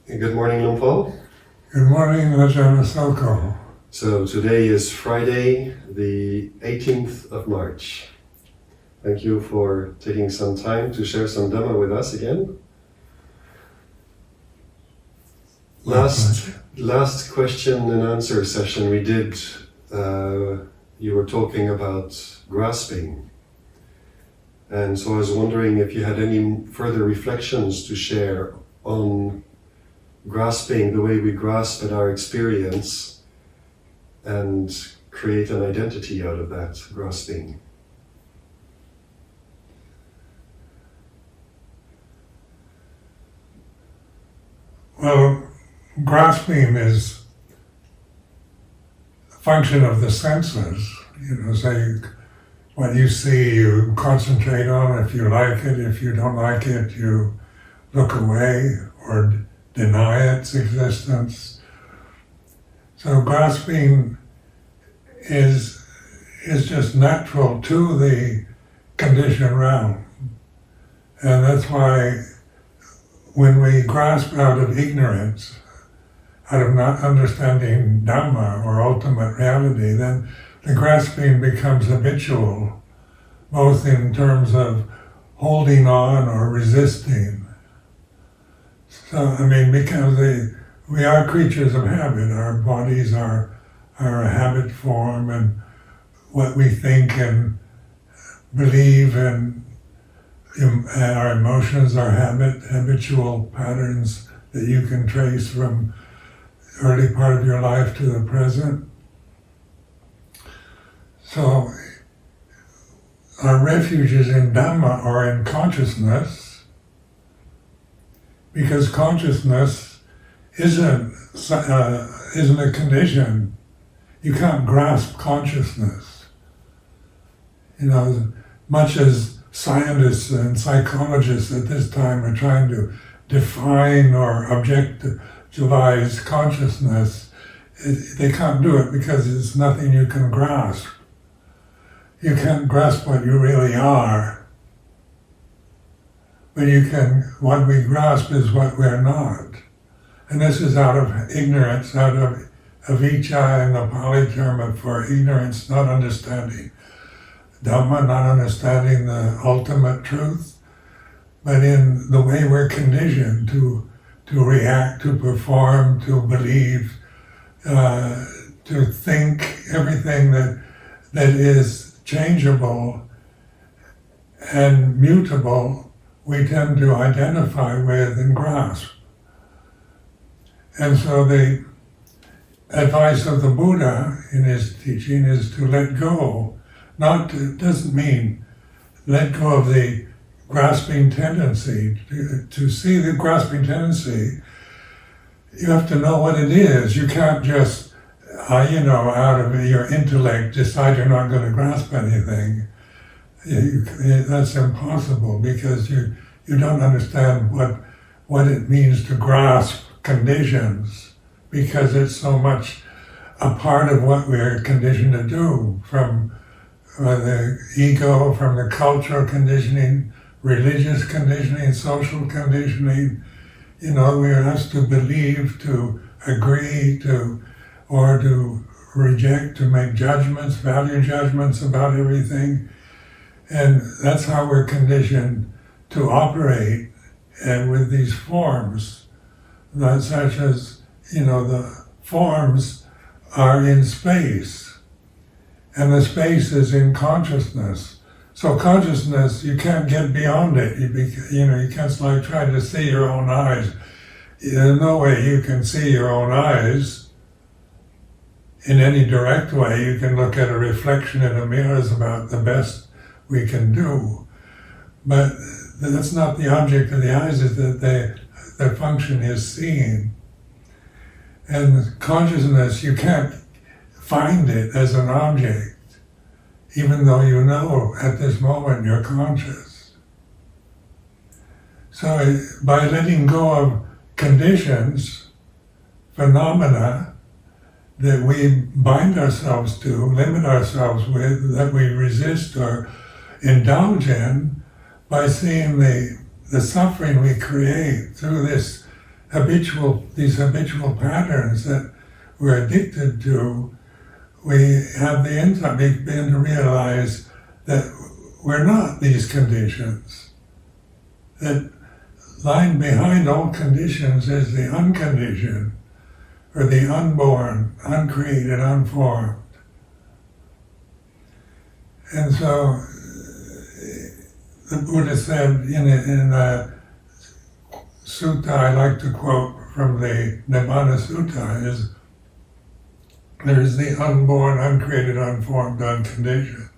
Good morning, Luang Por. Good morning, Ajahn Sumedho. So today is Friday, the 18th of March. Thank you for taking some time to share some Dhamma with us again. Last question and answer session we did, you were talking about grasping. And so I was wondering if you had any further reflections to share on grasping, the way we grasp at our experience and create an identity out of that grasping. Well, grasping is a function of the senses. Say what you see, you concentrate on. If you like it, if you don't like it, you look away or deny its existence. So grasping is just natural to the conditioned realm. And that's why when we grasp out of ignorance, out of not understanding Dhamma or ultimate reality, then the grasping becomes habitual, both in terms of holding on or resisting. So, because we are creatures of habit, our bodies are a habit form, and what we think and believe and our emotions are habitual patterns that you can trace from the early part of your life to the present. So our refuges in Dhamma are in consciousness, because consciousness isn't a condition. You can't grasp consciousness. Much as scientists and psychologists at this time are trying to define or objectivize consciousness, they can't do it because it's nothing you can grasp. You can't grasp what you really are. But what we grasp is what we're not. And this is out of ignorance, out of avijja, and the Pali term for ignorance, not understanding Dhamma, not understanding the ultimate truth, but in the way we're conditioned to react, to perform, to believe, to think everything that is changeable and mutable, we tend to identify with and grasp. And so the advice of the Buddha in his teaching is to let go. Doesn't mean let go of the grasping tendency. To see the grasping tendency, you have to know what it is. You can't just, out of your intellect decide you're not going to grasp anything. That's impossible, because you don't understand what it means to grasp conditions, because it's so much a part of what we're conditioned to do, from the ego, from the cultural conditioning, religious conditioning, social conditioning. We're asked to believe, to agree, or to reject, to make judgments, value judgments about everything. And that's how we're conditioned to operate, and with these forms, such as, the forms are in space, and the space is in consciousness. So consciousness, you can't get beyond it. You can't try to see your own eyes. There's no way you can see your own eyes in any direct way. You can look at a reflection in a mirror is about the best we can do, but that's not the object of the eyes. Is that their function is seeing. And consciousness, you can't find it as an object, even though you know at this moment you're conscious. So by letting go of conditions, phenomena that we bind ourselves to, limit ourselves with, that we resist or indulge in, by seeing the suffering we create through this these habitual patterns that we're addicted to, we have the insight, we begin to realize that we're not these conditions. That lying behind all conditions is the unconditioned, or the unborn, uncreated, unformed. And so the Buddha said in a sutta I like to quote from the Nibbana Sutta is, there is the unborn, uncreated, unformed, unconditioned.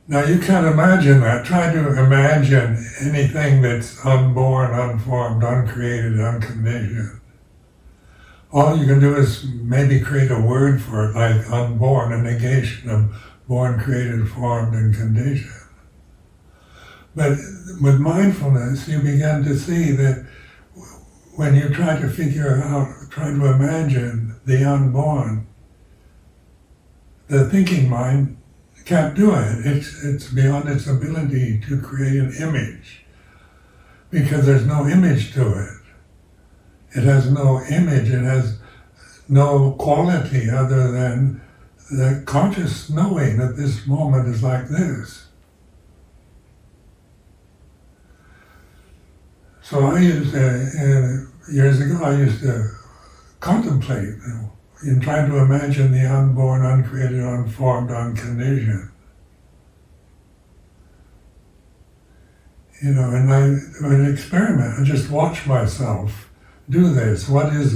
Now you can't imagine that. Try to imagine anything that's unborn, unformed, uncreated, unconditioned. All you can do is maybe create a word for it, like unborn, a negation of born, created, formed, and conditioned. But with mindfulness, you begin to see that when you try to figure out, try to imagine the unborn, the thinking mind can't do it. It's beyond its ability to create an image, because there's no image to it. It has no image, it has no quality other than the conscious knowing that this moment is like this. So I used to, years ago, I used to contemplate in trying to imagine the unborn, uncreated, unformed, unconditioned. And I would experiment and just watch myself do this. What is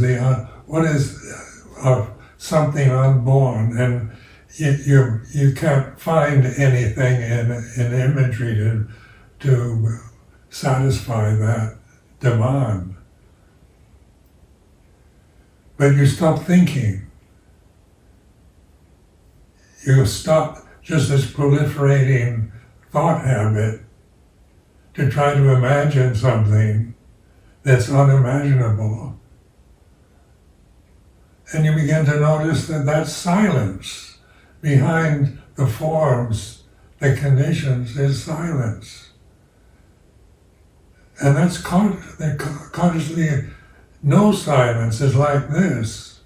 something unborn? And you can't find anything in imagery to satisfy that demand. But you stop thinking. You stop just this proliferating thought habit to try to imagine something that's unimaginable. And you begin to notice that that's silence. Behind the forms, the conditions, is silence. And that's consciously, no silence is like this.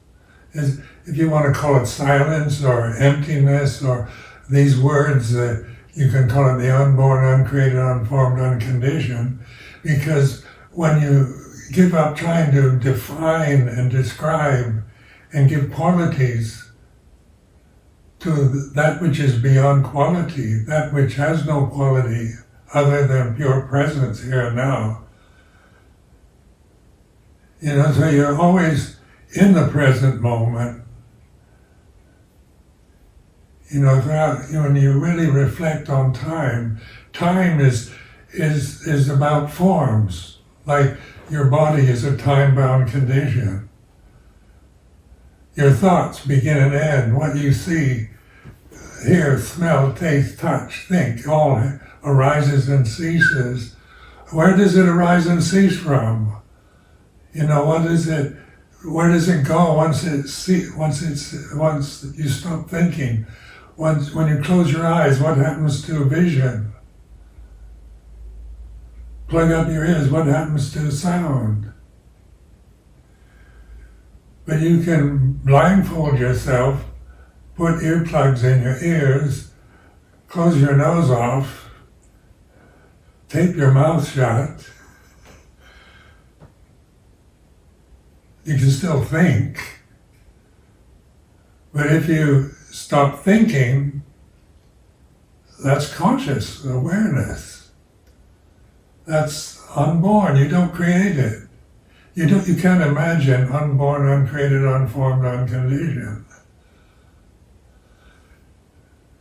If you want to call it silence or emptiness or these words, you can call it the unborn, uncreated, unformed, unconditioned, because when you give up trying to define and describe and give qualities to that which is beyond quality, that which has no quality other than pure presence here and now. So you're always in the present moment. When you really reflect on time, time is about forms. Like your body is a time-bound condition. Your thoughts begin and end. What you see, hear, smell, taste, touch, think, all arises and ceases. Where does it arise and cease from? What is it? Where does it go once you stop thinking? When you close your eyes, what happens to vision? Plug up your ears, what happens to sound? But you can blindfold yourself, put earplugs in your ears, close your nose off, tape your mouth shut. You can still think. But if you stop thinking, that's conscious awareness. That's unborn. You don't create it. You can't imagine unborn, uncreated, unformed, unconditioned.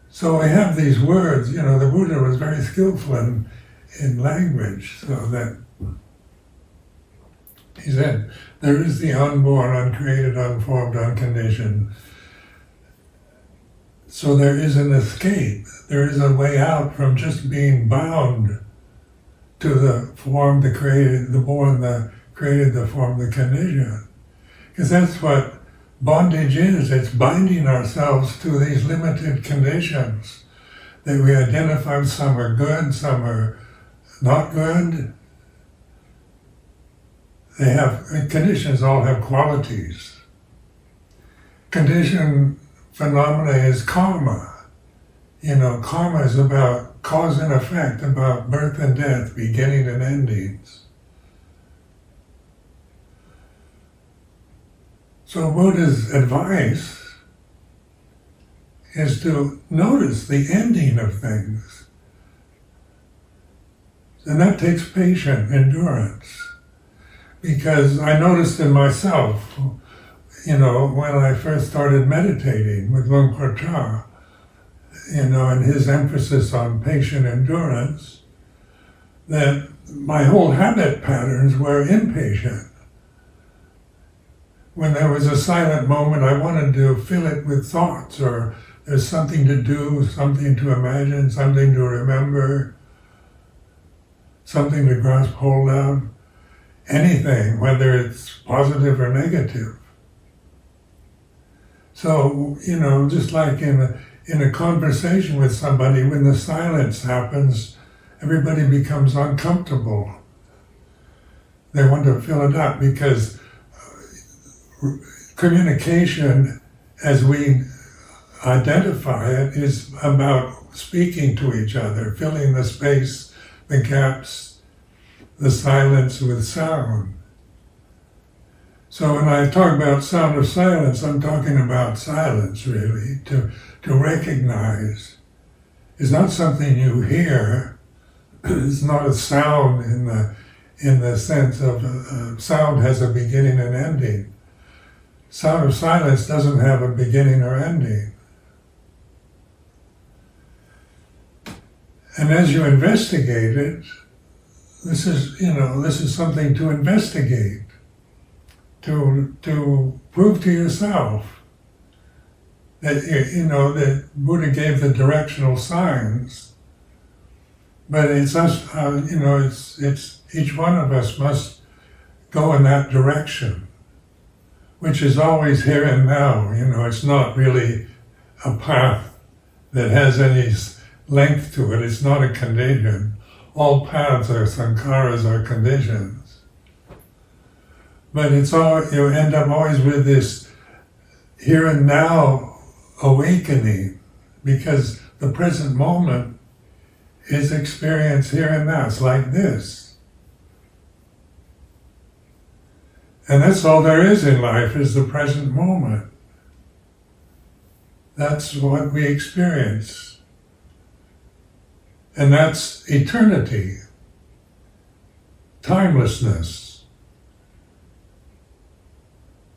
So we have these words. The Buddha was very skillful in language, so that he said, there is the unborn, uncreated, unformed, unconditioned. So there is an escape. There is a way out from just being bound to the form, the created, the born, the created, the form, the conditioned. Because that's what bondage is. It's binding ourselves to these limited conditions that we identify. Some are good, some are not good. conditions all have qualities. Conditioned phenomena is karma. Karma is about cause and effect, about birth and death, beginning and endings. So Buddha's advice is to notice the ending of things. And that takes patient endurance. Because I noticed in myself, when I first started meditating with Luang Por Sumedho, and his emphasis on patient endurance, that my whole habit patterns were impatient. When there was a silent moment, I wanted to fill it with thoughts, or there's something to do, something to imagine, something to remember, something to grasp hold of, anything, whether it's positive or negative. So, just like in a conversation with somebody, when the silence happens, everybody becomes uncomfortable. They want to fill it up because communication, as we identify it, is about speaking to each other, filling the space, the gaps, the silence with sound. So when I talk about sound of silence, I'm talking about silence, really, to recognize. It's not something you hear. It's not a sound in the sense of sound has a beginning and ending. Sound of silence doesn't have a beginning or ending. And as you investigate it, this is something to investigate, to prove to yourself that that Buddha gave the directional signs, but it's us. It's each one of us must go in that direction, which is always here and now. It's not really a path that has any length to it. It's not a condition. All paths are sankharas, are conditions. But it's all, you end up always with this here and now awakening, because the present moment is experience here and now. It's like this. And that's all there is in life, is the present moment. That's what we experience. And that's eternity, timelessness.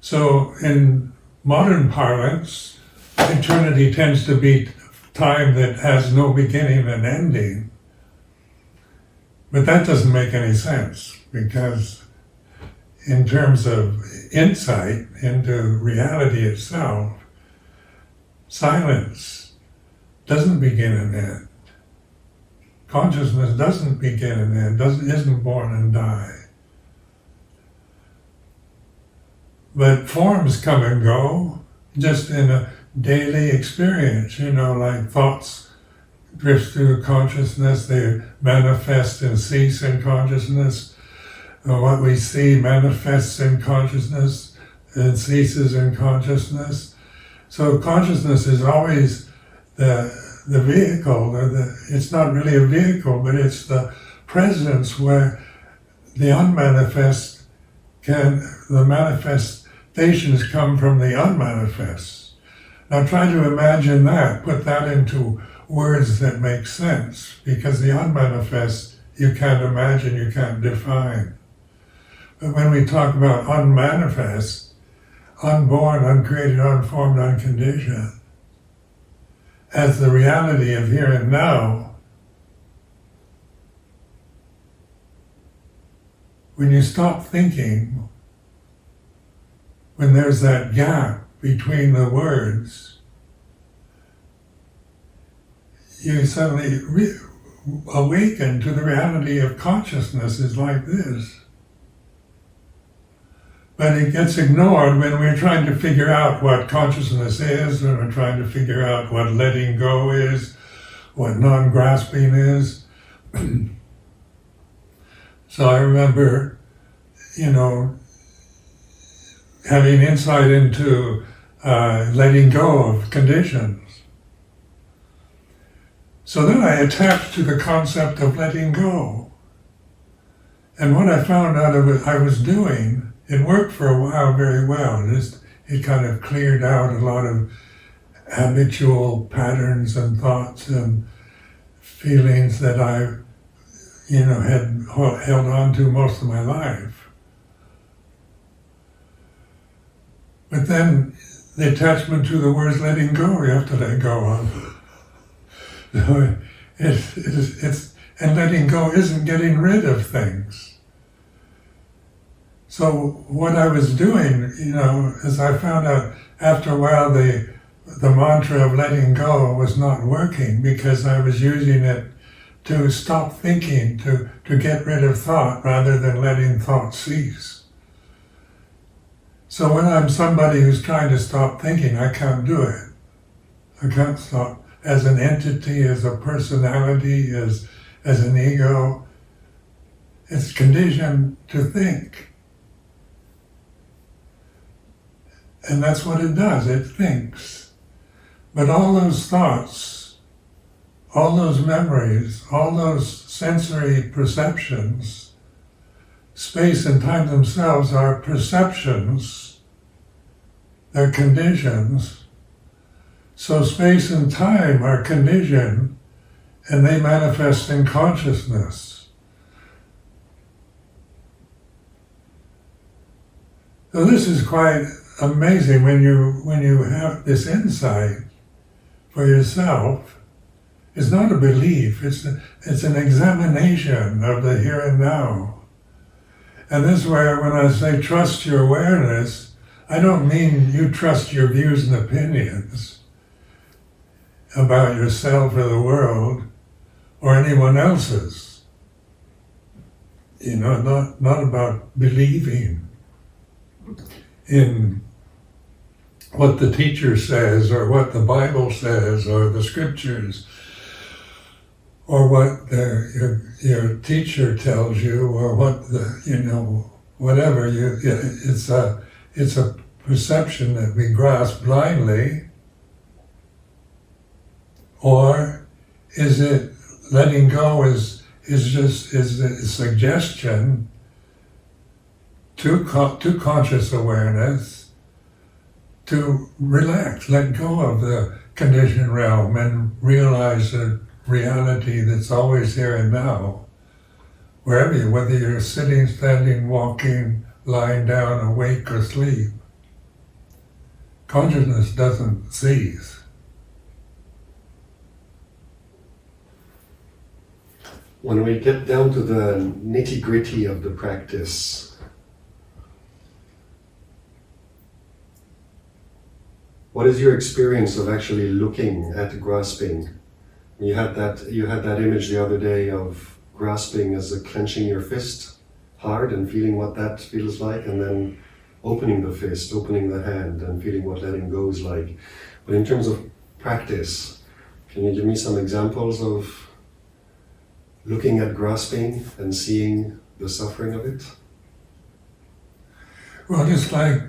So in modern parlance, eternity tends to be time that has no beginning and ending. But that doesn't make any sense, because in terms of insight into reality itself, silence doesn't begin and end. Consciousness doesn't begin and end, isn't born and die. But forms come and go, just in a daily experience, like thoughts drift through consciousness, they manifest and cease in consciousness. What we see manifests in consciousness and ceases in consciousness. So consciousness is always the vehicle, it's not really a vehicle, but it's the presence where the unmanifest the manifestations come from the unmanifest. Now try to imagine that, put that into words that make sense, because the unmanifest you can't imagine, you can't define. But when we talk about unmanifest, unborn, uncreated, unformed, unconditioned, as the reality of here and now, when you stop thinking, when there's that gap between the words, you suddenly awaken to the reality of consciousness is like this. But it gets ignored when we're trying to figure out what consciousness is, when we're trying to figure out what letting go is, what non-grasping is. So I remember, having insight into letting go of conditions. So then I attached to the concept of letting go. And what I found out of it I was doing, it worked for a while very well. It kind of cleared out a lot of habitual patterns and thoughts and feelings that I, had held on to most of my life. But then the attachment to the words letting go, you have to let go of. And letting go isn't getting rid of things. So what I was doing, is I found out after a while the mantra of letting go was not working because I was using it to stop thinking, to get rid of thought rather than letting thought cease. So when I'm somebody who's trying to stop thinking, I can't do it. I can't stop. As an entity, as a personality, as an ego, it's conditioned to think. And that's what it does, it thinks. But all those thoughts, all those memories, all those sensory perceptions, space and time themselves are perceptions, they're conditions. So space and time are conditioned and they manifest in consciousness. So this is quite amazing when you have this insight for yourself. It's not a belief, it's an examination of the here and now. And this is where when I say trust your awareness, I don't mean you trust your views and opinions about yourself or the world or anyone else's. Not about believing in what the teacher says or what the Bible says or the scriptures or what your teacher tells you or what whatever it's a perception that we grasp blindly. Or is it letting go is a suggestion to conscious awareness to relax, let go of the conditioned realm and realize the reality that's always here and now, wherever whether you're sitting, standing, walking, lying down, awake or asleep. Consciousness doesn't cease. When we get down to the nitty-gritty of the practice, what is your experience of actually looking at grasping? You had that image the other day of grasping as a clenching your fist hard and feeling what that feels like, and then opening the fist, opening the hand, and feeling what letting go is like. But in terms of practice, can you give me some examples of looking at grasping and seeing the suffering of it? Well, just like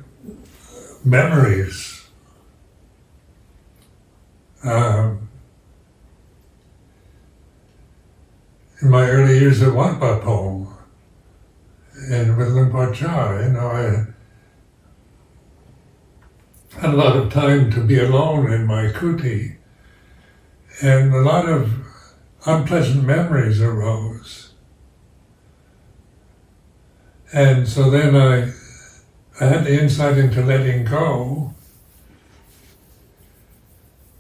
memories. In my early years at Wat Pah Po and with Luang Por I had a lot of time to be alone in my kuti, and a lot of unpleasant memories arose. And so then I had the insight into letting go,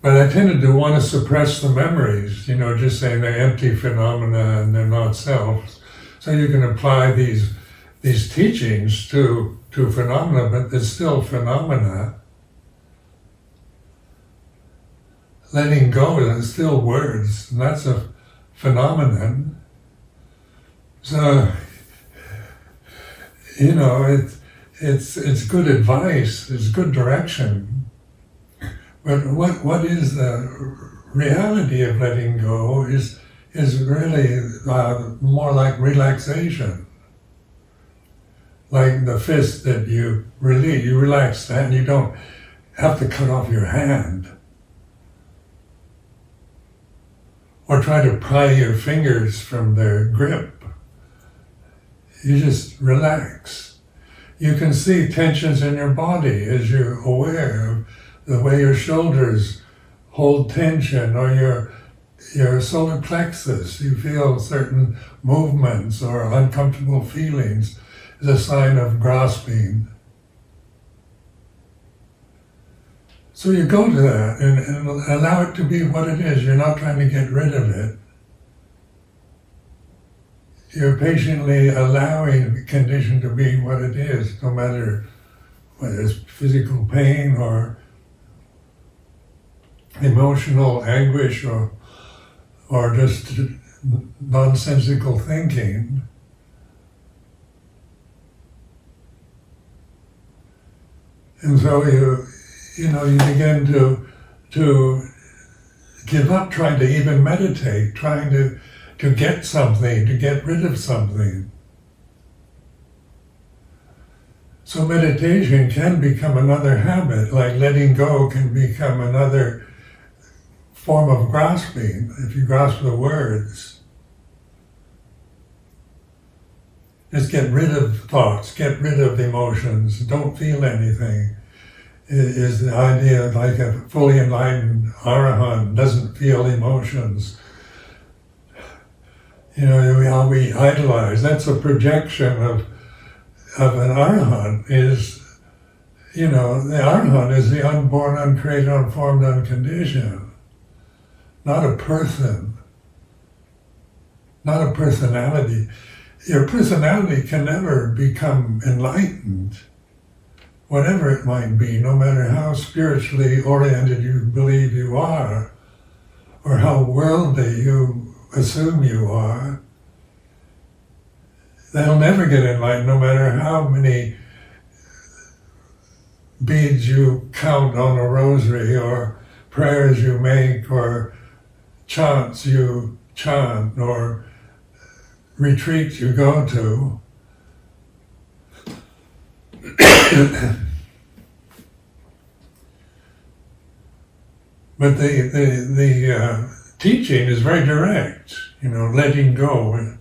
but I tended to want to suppress the memories, just saying they're empty phenomena and they're not selves. So you can apply these teachings to phenomena, but they're still phenomena. Letting go is still words, and that's a phenomenon. So, it's good advice, it's good direction. But what is the reality of letting go is really more like relaxation. like the fist that you release. You relax the hand, you don't have to cut off your hand. Or try to pry your fingers from their grip. You just relax. You can see tensions in your body as you're aware of the way your shoulders hold tension, or your solar plexus. You feel certain movements or uncomfortable feelings is a sign of grasping. So you go to that and allow it to be what it is. You're not trying to get rid of it. You're patiently allowing the condition to be what it is, no matter whether it's physical pain or emotional anguish or just nonsensical thinking. And so you begin to give up trying to even meditate, trying to get something, to get rid of something. So meditation can become another habit, like letting go can become another form of grasping, if you grasp the words. Just get rid of thoughts, get rid of emotions, don't feel anything. Is the idea like a fully enlightened arahant doesn't feel emotions. How we idolize, that's a projection of an arahant is, the arahant is the unborn, uncreated, unformed, unconditioned. Not a person, not a personality. Your personality can never become enlightened, whatever it might be, no matter how spiritually oriented you believe you are, or how worldly you assume you are. They'll never get enlightened, no matter how many beads you count on a rosary, or prayers you make, or chants you chant, or retreats you go to. But the teaching is very direct, letting go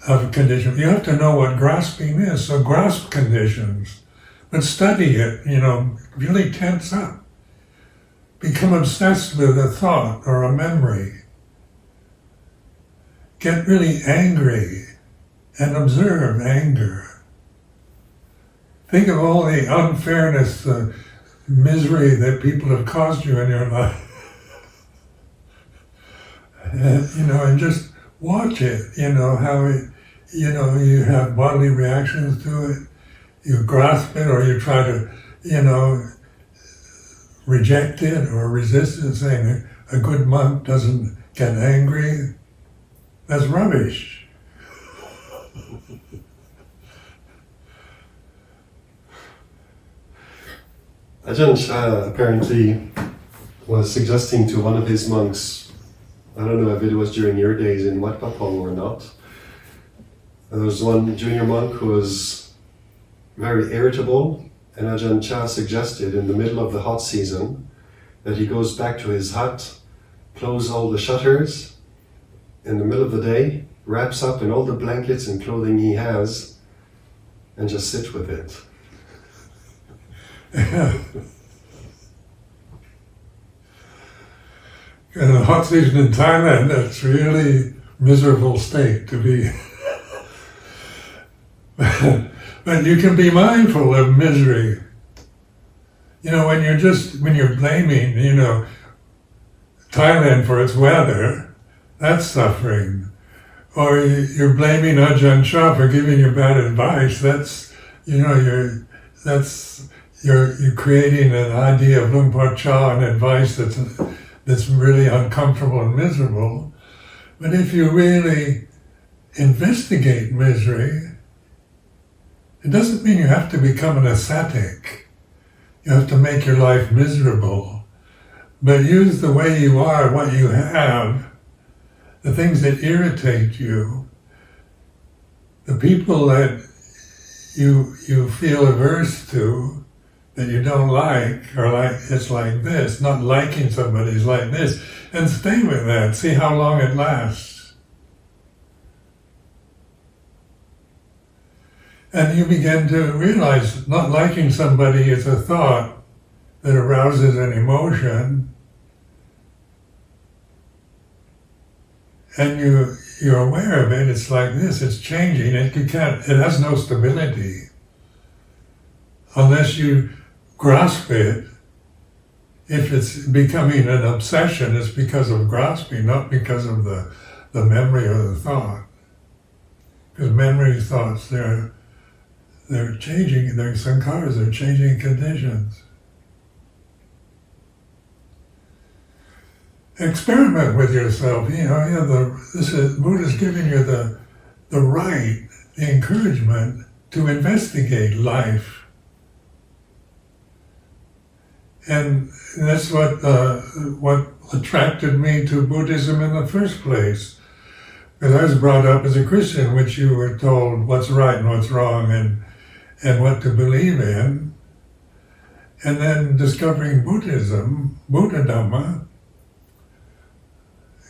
of conditions. You have to know what grasping is, so grasp conditions, but study it, really tense up. Become obsessed with a thought or a memory. Get really angry and observe anger. Think of all the unfairness, the misery that people have caused you in your life. And just watch it, how it, you have bodily reactions to it, you grasp it, or you try to, reject it or resist it, saying a good monk doesn't get angry. That's rubbish. Ajahn Chah apparently was suggesting to one of his monks, I don't know if it was during your days in Wat Papong or not, there was one junior monk who was very irritable, and Ajahn Chah suggested in the middle of the hot season that he goes back to his hut, close all the shutters in the middle of the day, wraps up in all the blankets and clothing he has, and just sit with it. In the hot season in Thailand, that's really miserable state to be. But you can be mindful of misery. When you're blaming, Thailand for its weather, that's suffering. Or you're blaming Ajahn Chah for giving you bad advice, that's, you're creating an idea of Luang Por Chah and advice that's really uncomfortable and miserable. But if you really investigate misery, it doesn't mean you have to become an ascetic. You have to make your life miserable. But use the way you are, what you have, the things that irritate you, the people that you feel averse to, that you don't like, or like it's like this, not liking somebody's like this, and stay with that, see how long it lasts. And you begin to realize not liking somebody is a thought that arouses an emotion, and you're aware of it, it's like this, it's changing, it has no stability. Unless you grasp it, if it's becoming an obsession, it's because of grasping, not because of the memory or the thought. Because memory thoughts, they're changing, they're sankharas, they're changing conditions. Experiment with yourself, Buddha's giving you the right, the encouragement to investigate life. And that's what attracted me to Buddhism in the first place. Because I was brought up as a Christian, which you were told what's right and what's wrong and what to believe in. And then discovering Buddhism, Buddha Dhamma,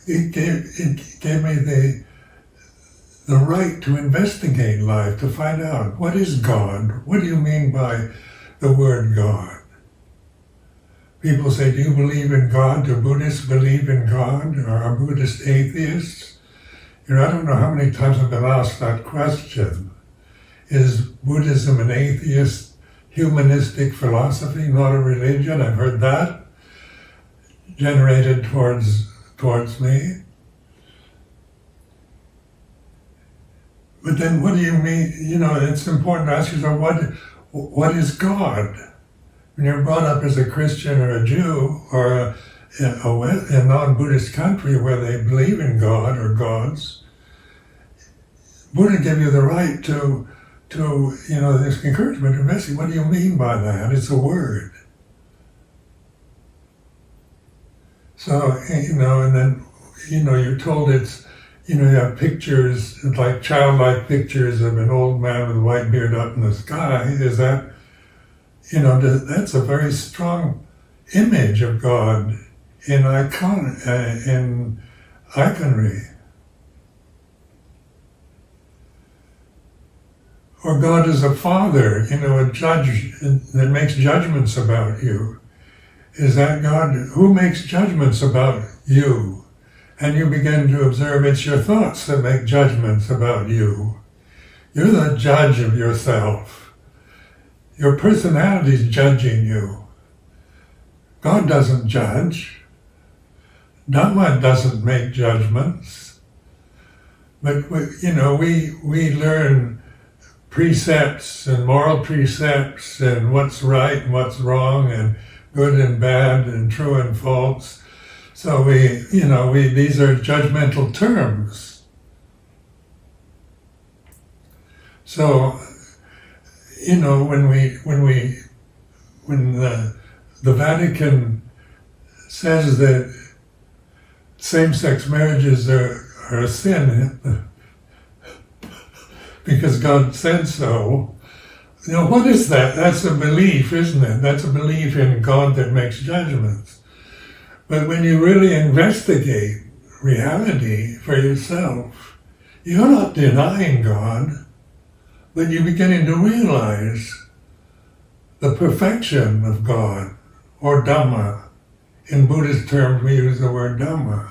it gave me the right to investigate life, to find out what is God? What do you mean by the word God? People say, do you believe in God? Do Buddhists believe in God? Or are Buddhist atheists? I don't know how many times I've been asked that question. Is Buddhism an atheist, humanistic philosophy, not a religion? I've heard that generated towards me. But then what do you mean? It's important to ask yourself, what is God? When you're brought up as a Christian or a Jew or a non-Buddhist country where they believe in God or gods, Buddha gave you the right to this encouragement to investigate. What do you mean by that? It's a word. So, and then, you're told it's, you have pictures, like childlike pictures of an old man with a white beard up in the sky. Is that, that's a very strong image of God in iconry. Or God is a father, a judge that makes judgments about you. Is that God? Who makes judgments about you? And you begin to observe it's your thoughts that make judgments about you. You're the judge of yourself. Your personality is judging you. God doesn't judge. Dhamma doesn't make judgments. But we learn precepts and moral precepts and what's right and what's wrong and good and bad and true and false. So these are judgmental terms. So, when the Vatican says that same-sex marriages are a sin because God said so, what is that? That's a belief, isn't it? That's a belief in God that makes judgments. But when you really investigate reality for yourself, you're not denying God, but you're beginning to realize the perfection of God, or Dhamma. In Buddhist terms, we use the word Dhamma.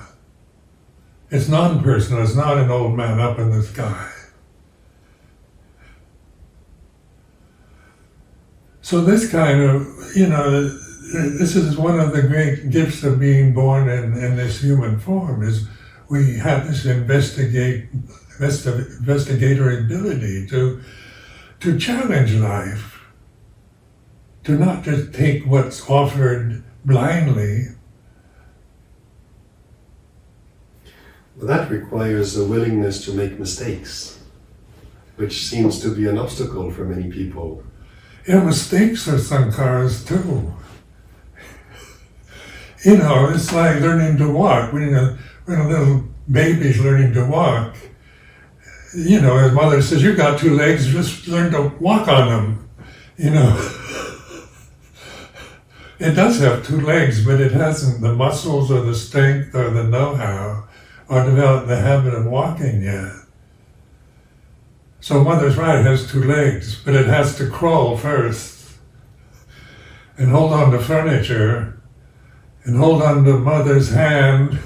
It's non-personal, it's not an old man up in the sky. So this kind of, this is one of the great gifts of being born in this human form, is we have this investigatory ability to challenge life, to not just take what's offered blindly. Well, that requires a willingness to make mistakes, which seems to be an obstacle for many people. Yeah, mistakes are sankharas too. It's like learning to walk. When a little baby's learning to walk, you know, his mother says, "You got two legs, just learn to walk on them." You know, it does have two legs, but it hasn't the muscles or the strength or the know-how or developed the habit of walking yet. So mother's right, it has two legs, but it has to crawl first and hold on to furniture and hold on to mother's hand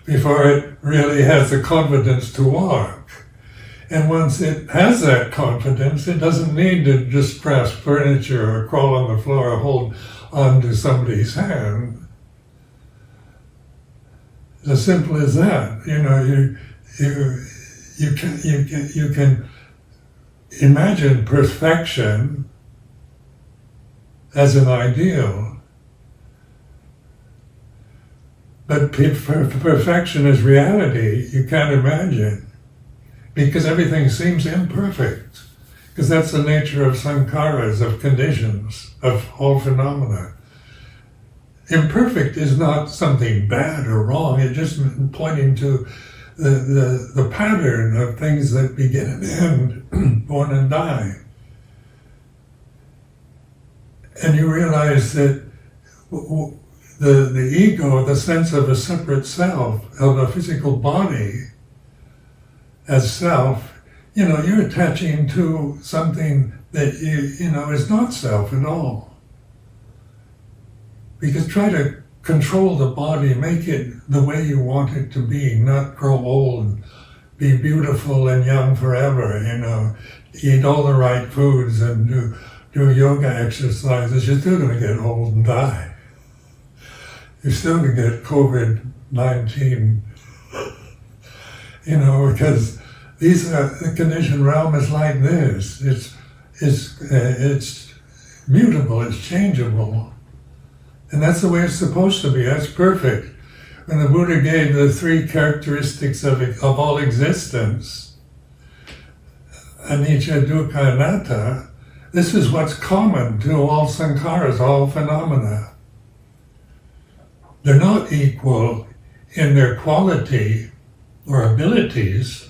before it really has the confidence to walk. And once it has that confidence, it doesn't need to just grasp furniture or crawl on the floor or hold on to somebody's hand. It's as simple as that. You know, you can imagine perfection as an ideal. But perfection is reality you can't imagine, because everything seems imperfect, because that's the nature of sankharas, of conditions, of all phenomena. Imperfect is not something bad or wrong, it's just pointing to the pattern of things that begin and end, born and die. And you realize that the ego, the sense of a separate self, of a physical body as self, you know, you're attaching to something that you know is not self at all. Because try to control the body, make it the way you want it to be, not grow old, be beautiful and young forever, you know, eat all the right foods and do yoga exercises. You're still going to get old and die. You're still going to get COVID-19, you know, because the conditioned realm is like this. It's mutable, it's changeable. And that's the way it's supposed to be, that's perfect. When the Buddha gave the three characteristics of all existence, anicca, dukkha, anatta, this is what's common to all sankharas, all phenomena. They're not equal in their quality or abilities,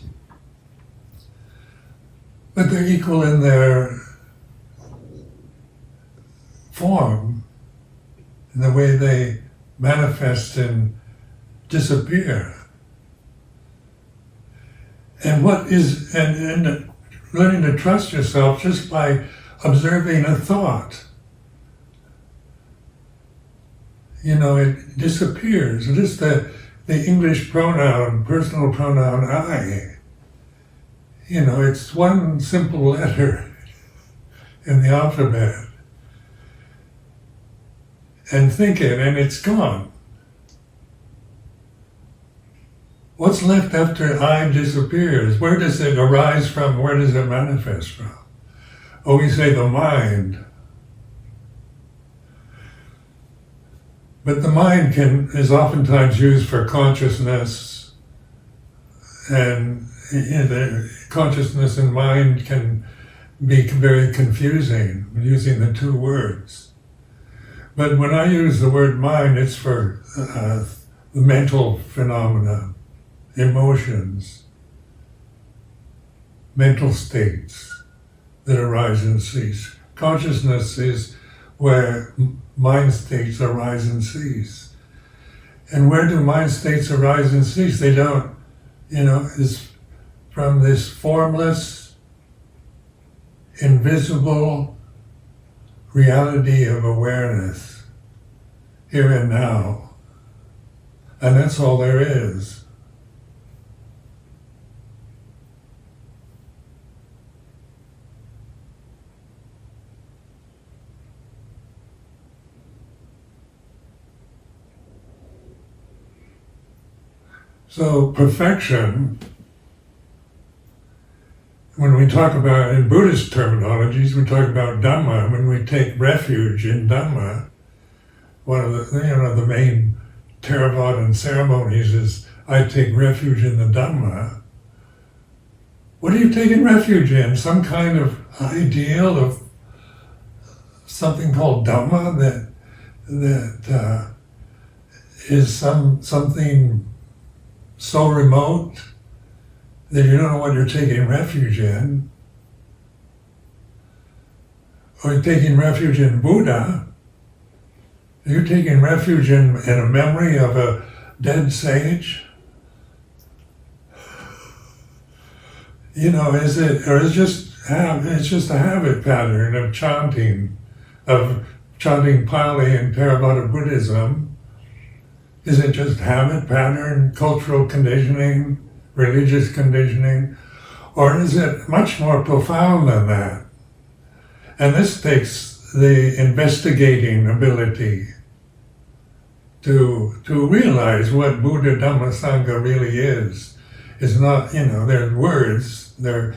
but they're equal in their form, in the way they manifest and disappear. And learning to trust yourself just by observing a thought. You know, it disappears. Just the English pronoun, personal pronoun I. You know, it's one simple letter in the alphabet. And think it, and it's gone. What's left after I disappears? Where does it arise from? Where does it manifest from? Oh, we say the mind. But the mind is oftentimes used for consciousness, and the consciousness and mind can be very confusing using the two words. But when I use the word mind, it's for the mental phenomena, emotions, mental states that arise and cease. Consciousness is where mind states arise and cease. And where do mind states arise and cease? They don't, you know, it's from this formless, invisible reality of awareness, here and now. And that's all there is. So perfection, when we talk about, in Buddhist terminologies, we talk about Dhamma. When we take refuge in Dhamma, one of the main Theravadan ceremonies is, I take refuge in the Dhamma. What are you taking refuge in? Some kind of ideal of something called Dhamma that is something so remote then you don't know what you're taking refuge in. Or you're taking refuge in Buddha. You're taking refuge in a memory of a dead sage. You know, is it, or is it's just a habit pattern of chanting Pali and Theravada Buddhism? Is it just habit pattern, cultural conditioning, religious conditioning? Or is it much more profound than that? And this takes the investigating ability to realize what Buddha Dhamma Sangha really is. It's not, you know, they're words, they're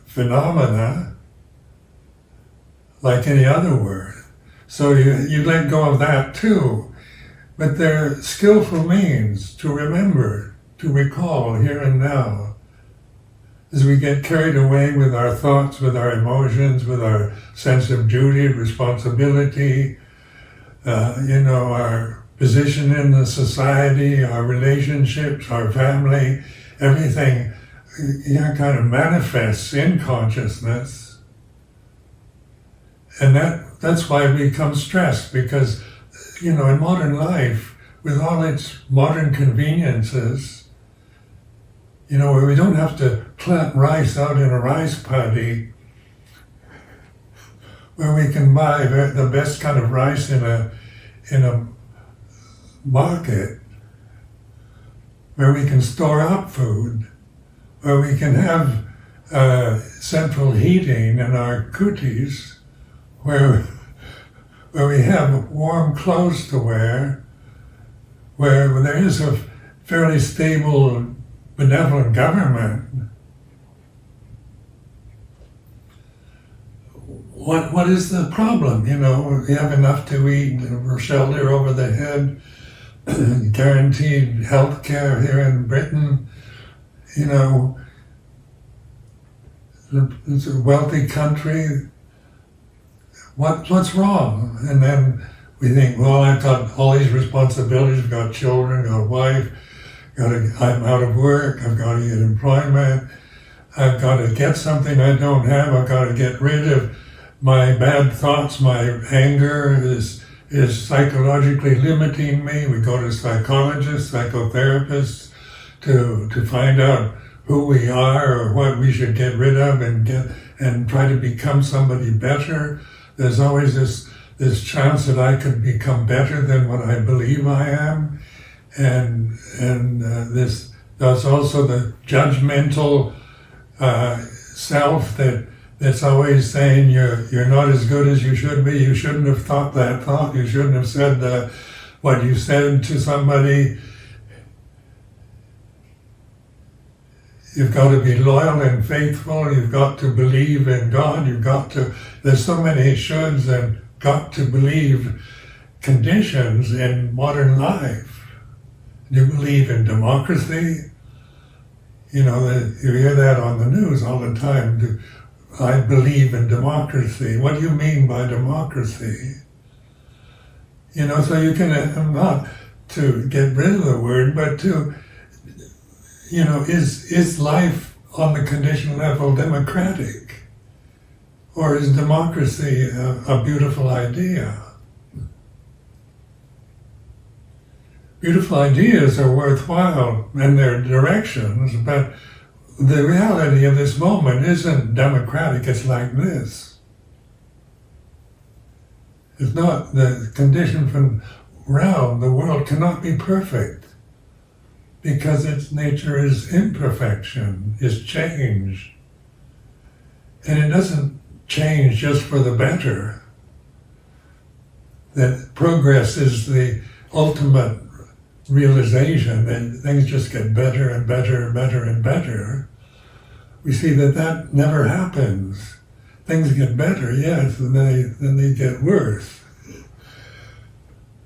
phenomena like any other word. So you let go of that too. But they're skillful means to remember, to recall here and now. As we get carried away with our thoughts, with our emotions, with our sense of duty, responsibility, our position in the society, our relationships, our family, everything kind of manifests in consciousness. And that's why we become stressed, because, in modern life, with all its modern conveniences, where we don't have to plant rice out in a rice paddy, where we can buy the best kind of rice in a market, where we can store up food, where we can have central heating in our kutis, where we have warm clothes to wear, where there is a fairly stable, benevolent government. What is the problem? We have enough to eat, shelter over the head, guaranteed health care here in Britain. It's a wealthy country. What's wrong? And then we think, well, I've got all these responsibilities, I've got children, got a wife, I'm out of work, I've got to get employment, I've got to get something I don't have, I've got to get rid of my bad thoughts, my anger is psychologically limiting me. We go to psychologists, psychotherapists to find out who we are or what we should get rid of and try to become somebody better. There's always this chance that I could become better than what I believe I am. And there's also the judgmental self that's always saying you're not as good as you should be. You shouldn't have thought that thought. You shouldn't have said what you said to somebody. You've got to be loyal and faithful. You've got to believe in God. There's so many shoulds and got to believe conditions in modern life. Do you believe in democracy? You hear that on the news all the time. I believe in democracy. What do you mean by democracy? So you can, not to get rid of the word, but to, is life on the conditioned level democratic? Or is democracy a beautiful idea? Beautiful ideas are worthwhile in their directions, but the reality of this moment isn't democratic, it's like this. It's not the condition from realm. The world cannot be perfect because its nature is imperfection, is change. And it doesn't change just for the better. That progress is the ultimate realization that things just get better and better and better and better. We see that never happens. Things get better, yes, and then they get worse.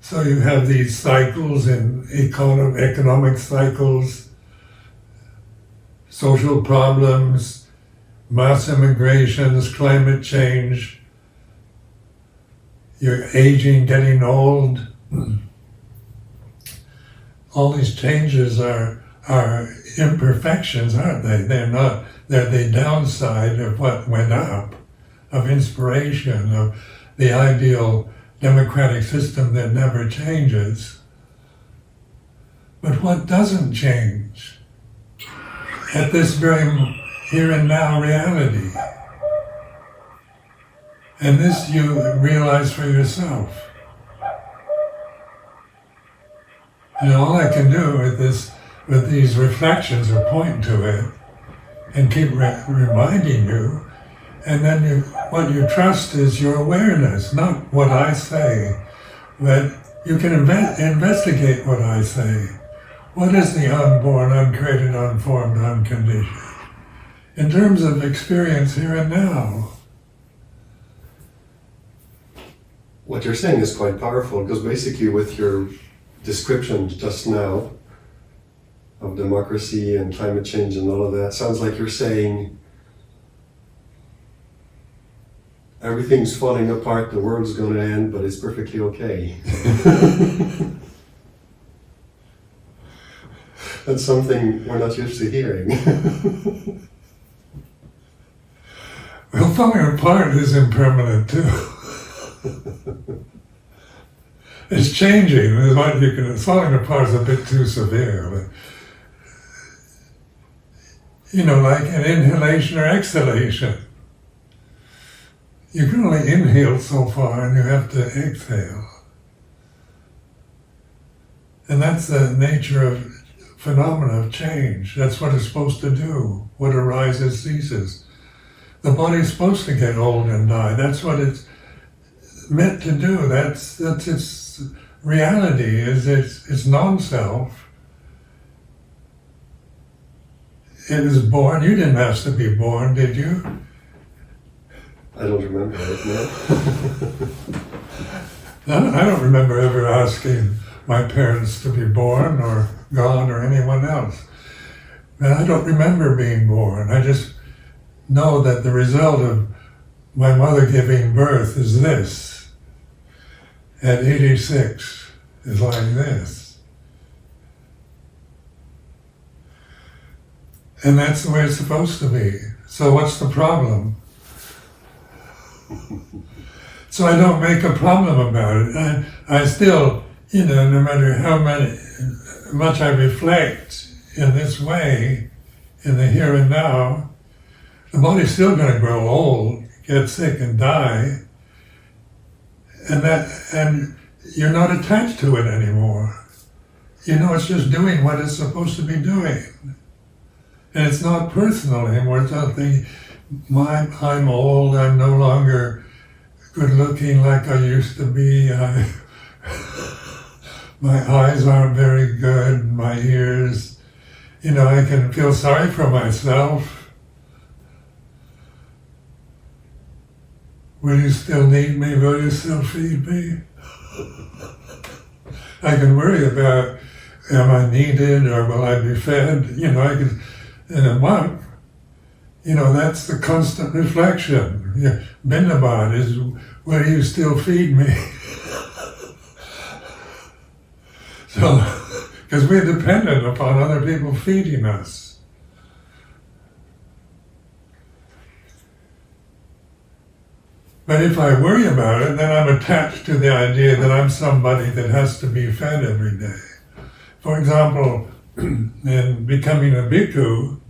So you have these cycles in economic cycles, social problems, mass immigrations, climate change, you're aging, getting old. All these changes are are imperfections, aren't they? They're the downside of what went up, of inspiration, of the ideal democratic system that never changes. But what doesn't change at this very here and now reality? And this you realize for yourself. And all I can do with these reflections or point to it and keep reminding you, and then what you trust is your awareness, not what I say, but you can investigate what I say. What is the unborn, uncreated, unformed, unconditioned? In terms of experience here and now. What you're saying is quite powerful, because basically with your description just now of democracy and climate change and all of that, sounds like you're saying everything's falling apart, the world's going to end, but it's perfectly okay. That's something we're not used to hearing. Well, falling apart is impermanent too. It's changing. Falling apart is a bit too severe, but like an inhalation or exhalation. You can only inhale so far, and you have to exhale. And that's the nature of phenomena of change. That's what it's supposed to do. What arises ceases. The body's supposed to get old and die. That's what it's meant to do. That's its reality. Is it's non-self. It was born. You didn't ask to be born, did you? I don't remember it, no. I don't remember ever asking my parents to be born or God or anyone else. And I don't remember being born. I just know that the result of my mother giving birth is this. At 86 is like this. And that's the way it's supposed to be. So what's the problem? So I don't make a problem about it. I still, no matter how much I reflect in this way, in the here and now, the body's still going to grow old, get sick and die, and you're not attached to it anymore. It's just doing what it's supposed to be doing. And it's not personal anymore. It's not thinking, I'm old, I'm no longer good looking like I used to be, my eyes aren't very good, my ears, I can feel sorry for myself. Will you still need me? Will you still feed me? I can worry about, am I needed or will I be fed? I can, in a month, that's the constant reflection. Bindabad is, will you still feed me? So, because we're dependent upon other people feeding us. But if I worry about it, then I'm attached to the idea that I'm somebody that has to be fed every day. For example, in becoming a bhikkhu,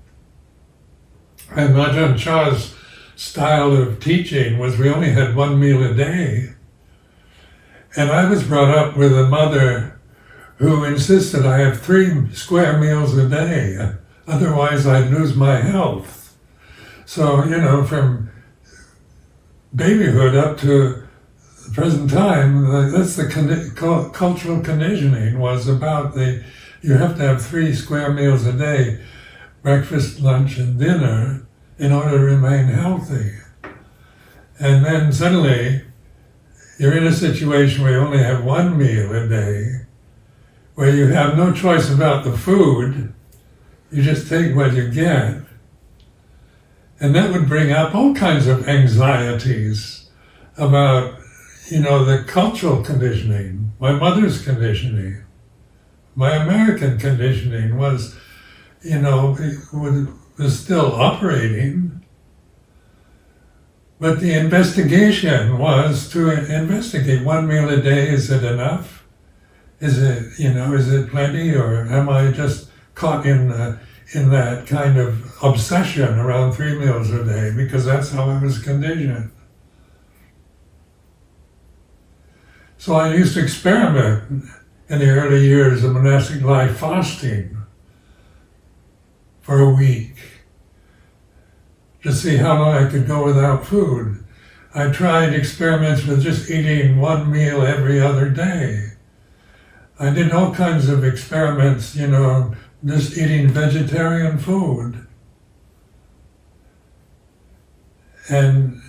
and Ajahn Chah's style of teaching was we only had one meal a day. And I was brought up with a mother who insisted I have 3 square meals a day, otherwise I'd lose my health. So, from babyhood up to the present time, that's the cultural conditioning was about you have to have 3 square meals a day, breakfast, lunch, and dinner, in order to remain healthy. And then suddenly, you're in a situation where you only have 1 meal a day, where you have no choice about the food, you just take what you get. And that would bring up all kinds of anxieties about, the cultural conditioning, my mother's conditioning. My American conditioning was was still operating. But the investigation was to investigate, 1 meal a day, is it enough? Is it plenty, or am I just caught in that kind of obsession around 3 meals a day, because that's how I was conditioned. So I used to experiment in the early years of monastic life, fasting for a week to see how long I could go without food. I tried experiments with just eating 1 meal every other day. I did all kinds of experiments, just eating vegetarian food. And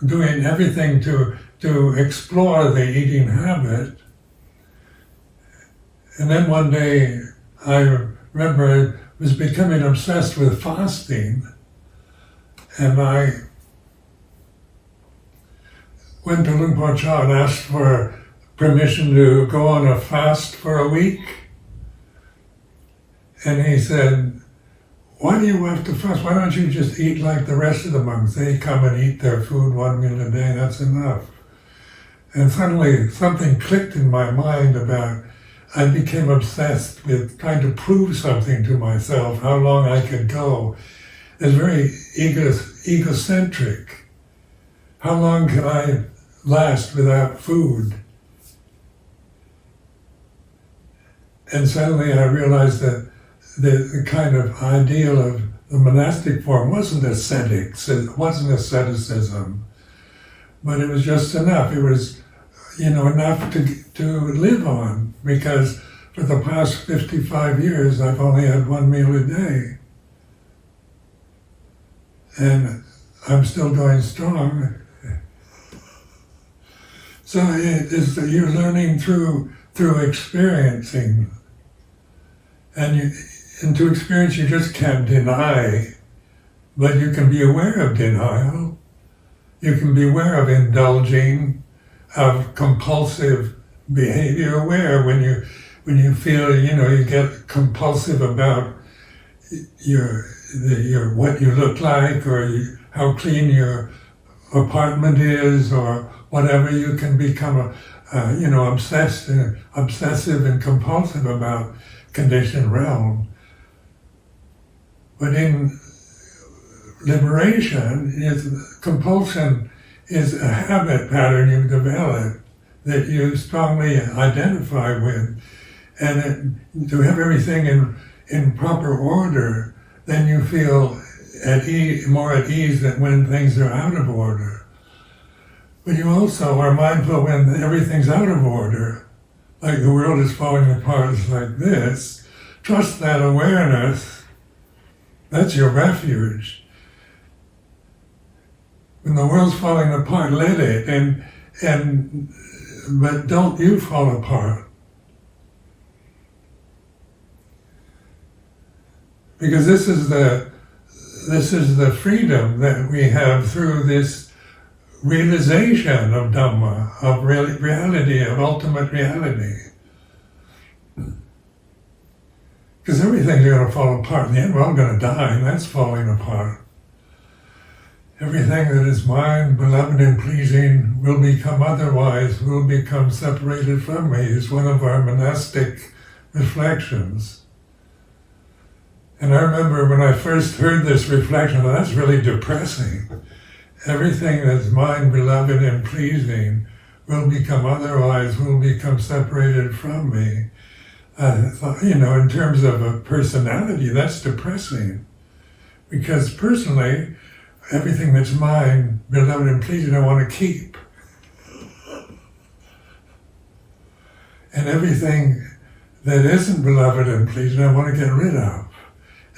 doing everything to explore the eating habit. And then one day, I remember I was becoming obsessed with fasting, and I went to Luang Por and asked for permission to go on a fast for a week. And he said, "Why do you have to fast? Why don't you just eat like the rest of the monks? They come and eat their food 1 meal a day, that's enough." And suddenly something clicked in my mind about, I became obsessed with trying to prove something to myself, how long I could go. It's very egocentric. How long can I last without food? And suddenly I realized that the kind of ideal of the monastic form wasn't ascetics, it wasn't asceticism, but it was just enough. It was, enough to live on, because for the past 55 years I've only had 1 meal a day. And I'm still going strong. So it is that you're learning through experiencing. And to experience, you just can't deny, but you can be aware of denial. You can be aware of indulging, of compulsive behavior. Aware when you feel, you get compulsive about your what you look like, or how clean your apartment is, or whatever. You can become obsessive and compulsive about conditioned realm. But in liberation, compulsion is a habit pattern you've developed that you strongly identify with. And to have everything in proper order, then you feel more at ease than when things are out of order. But you also are mindful when everything's out of order, like the world is falling apart, it's like this. Trust that awareness. That's your refuge. When the world's falling apart, let it, but don't you fall apart. Because this is the freedom that we have through this realization of Dhamma, of reality, of ultimate reality. Because everything's going to fall apart. In the end, we're all going to die, and that's falling apart. Everything that is mine, beloved and pleasing, will become otherwise, will become separated from me, is one of our monastic reflections. And I remember when I first heard this reflection, that's really depressing. Everything that's mine, beloved and pleasing, will become otherwise, will become separated from me. I thought, in terms of a personality, that's depressing. Because personally, everything that's mine, beloved and pleasing, I want to keep. And everything that isn't beloved and pleasing, I want to get rid of.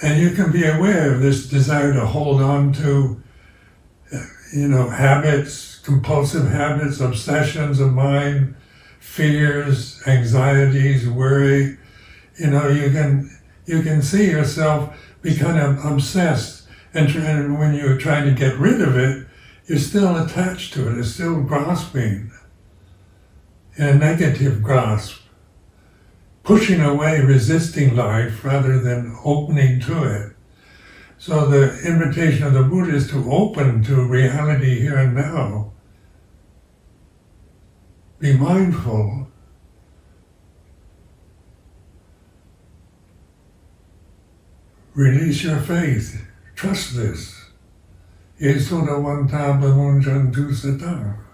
And you can be aware of this desire to hold on to, habits, compulsive habits, obsessions of mind, fears, anxieties, worry. You can see yourself become obsessed. And when you're trying to get rid of it, you're still attached to it, you're still grasping in a negative grasp. pushing away, resisting life rather than opening to it. So the invitation of the Buddha is to open to reality here and now. Be mindful. Release your faith. Trust this. Yesuda wanta bamunjan tu satang.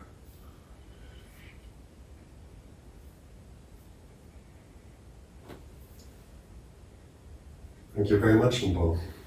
Thank you very much, Luang Por.